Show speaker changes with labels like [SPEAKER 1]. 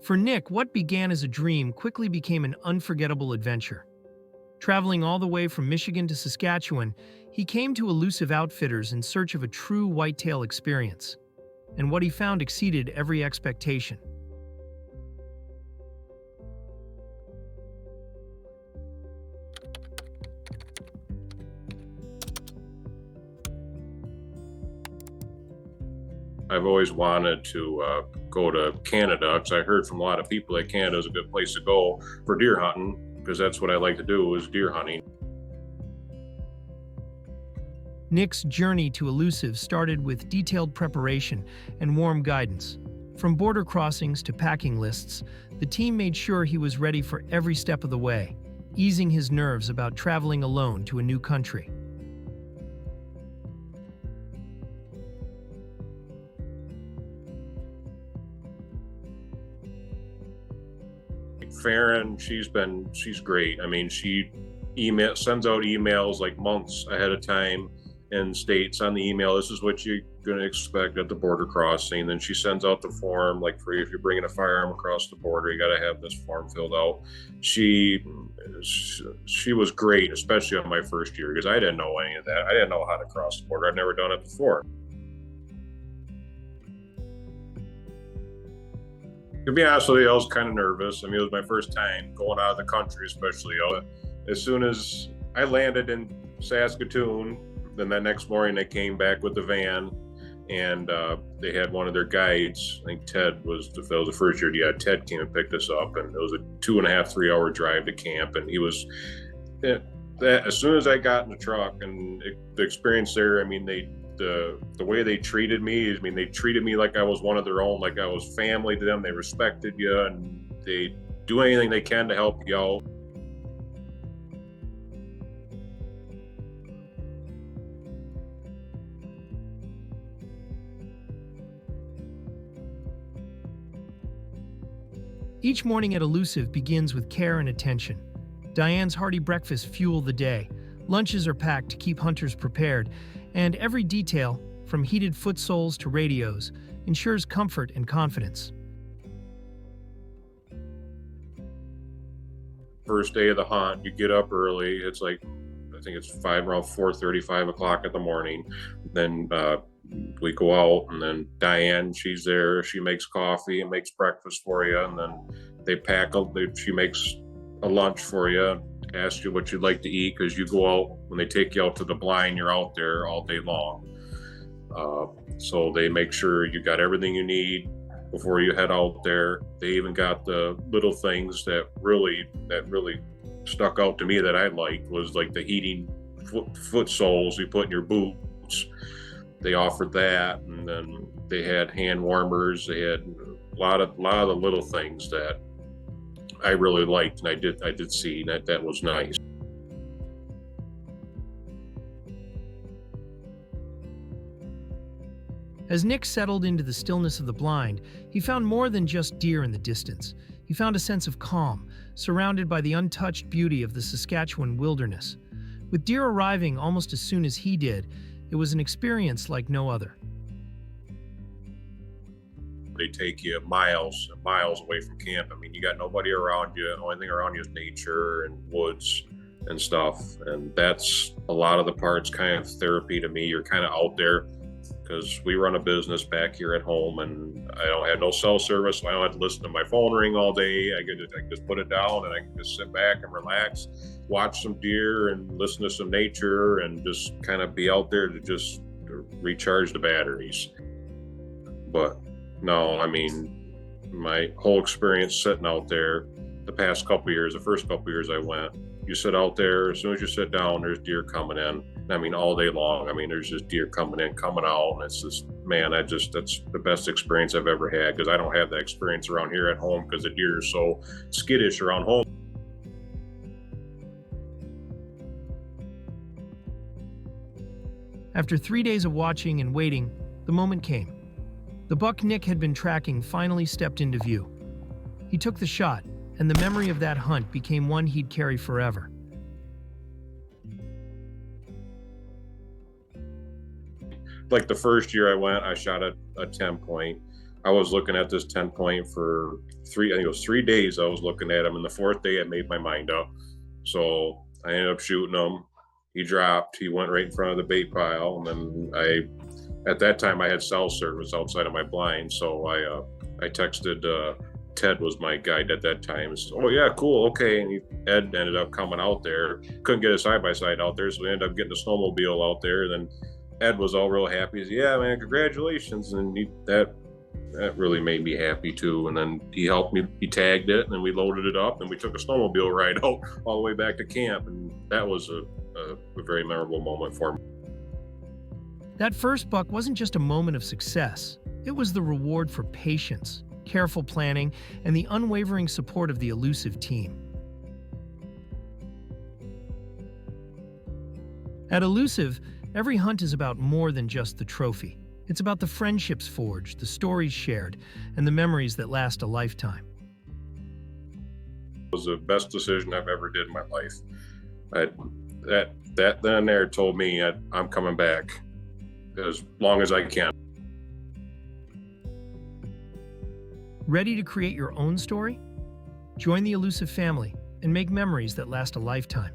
[SPEAKER 1] For Nick, what began as a dream quickly became an unforgettable adventure. Traveling all the way from Michigan to Saskatchewan, he came to Elusive Outfitters in search of a true whitetail experience. And what he found exceeded every expectation.
[SPEAKER 2] I've always wanted to go to Canada because I heard from a lot of people that Canada is a good place to go for deer hunting because that's what I like to do is deer hunting.
[SPEAKER 1] Nick's journey to Elusive started with detailed preparation and warm guidance. From border crossings to packing lists, the team made sure he was ready for every step of the way, easing his nerves about traveling alone to a new country.
[SPEAKER 2] Farron, she's great. I mean, she sends out emails like months ahead of time and states on the email, this is what you're going to expect at the border crossing. Then she sends out the form, like for if you're bringing a firearm across the border, you got to have this form filled out. She was great, especially on my first year, because I didn't know any of that. I didn't know how to cross the border. I'd never done it before. To be honest with you, I was kind of nervous. I mean, it was my first time going out of the country, especially. As soon as I landed in Saskatoon, then that next morning they came back with the van, and they had one of their guides. I think Ted was the first year. Yeah, Ted came and picked us up, and it was a 2.5, 3 hour drive to camp. And he was, as soon as I got in the truck and the experience there, I mean, the way they treated me, I mean, they treated me like I was one of their own, like I was family to them. They respected you, and they do anything they can to help you out.
[SPEAKER 1] Each morning at Elusive begins with care and attention. Diane's hearty breakfast fuel the day. Lunches are packed to keep hunters prepared, and every detail, from heated foot soles to radios, ensures comfort and confidence.
[SPEAKER 2] First day of the hunt, you get up early. It's like, I think it's around 4:30, 5 o'clock in the morning. Then we go out, and then Diane, she's there. She makes coffee and makes breakfast for you, and then she makes a lunch for you, asks you what you'd like to eat, because you go out, when they take you out to the blind, you're out there all day long. So they make sure you got everything you need before you head out there. They even got the little things that really stuck out to me that I liked, was like the heating foot soles you put in your boots. They offered that, and then they had hand warmers. They had a lot of the little things that I really liked, and I did see that was nice.
[SPEAKER 1] As Nick settled into the stillness of the blind, he found more than just deer in the distance. He found a sense of calm, surrounded by the untouched beauty of the Saskatchewan wilderness. With deer arriving almost as soon as he did, it was an experience like no other.
[SPEAKER 2] They take you miles and miles away from camp. I mean, you got nobody around you. The only thing around you is nature and woods and stuff. And that's a lot of the parts kind of therapy to me. You're kind of out there, because we run a business back here at home, and I don't have no cell service, so I don't have to listen to my phone ring all day. I can just put it down, and I can just sit back and relax, watch some deer and listen to some nature, and just kind of be out there to recharge the batteries. But no, I mean, my whole experience sitting out there the first couple years I went, you sit out there, as soon as you sit down, there's deer coming in. I mean, all day long. I mean, there's just deer coming in, coming out, and it's just, man, that's the best experience I've ever had, because I don't have that experience around here at home, because the deer are so skittish around home.
[SPEAKER 1] After 3 days of watching and waiting, the moment came. The buck Nick had been tracking finally stepped into view. He took the shot, and the memory of that hunt became one he'd carry forever.
[SPEAKER 2] Like the first year I went, I shot a 10 point. I was looking at this 10 point for I think it was 3 days. I was looking at him, and the fourth day I made my mind up. So I ended up shooting him. He dropped. He went right in front of the bait pile, and then at that time I had cell service outside of my blind, so I texted. Ted was my guide at that time. So, oh yeah, cool, okay. And Ed ended up coming out there. Couldn't get a side by side out there, so we ended up getting a snowmobile out there. Then Ed was all real happy. He said, "Yeah, man, congratulations!" And that really made me happy too. And then he helped me. He tagged it, and then we loaded it up, and we took a snowmobile ride out all the way back to camp. And that was a very memorable moment for me.
[SPEAKER 1] That first buck wasn't just a moment of success. It was the reward for patience, careful planning, and the unwavering support of the Elusive team. At Elusive, every hunt is about more than just the trophy. It's about the friendships forged, the stories shared, and the memories that last a lifetime.
[SPEAKER 2] It was the best decision I've ever did in my life. That then there told me I'm coming back as long as I can.
[SPEAKER 1] Ready to create your own story? Join the Elusive family and make memories that last a lifetime.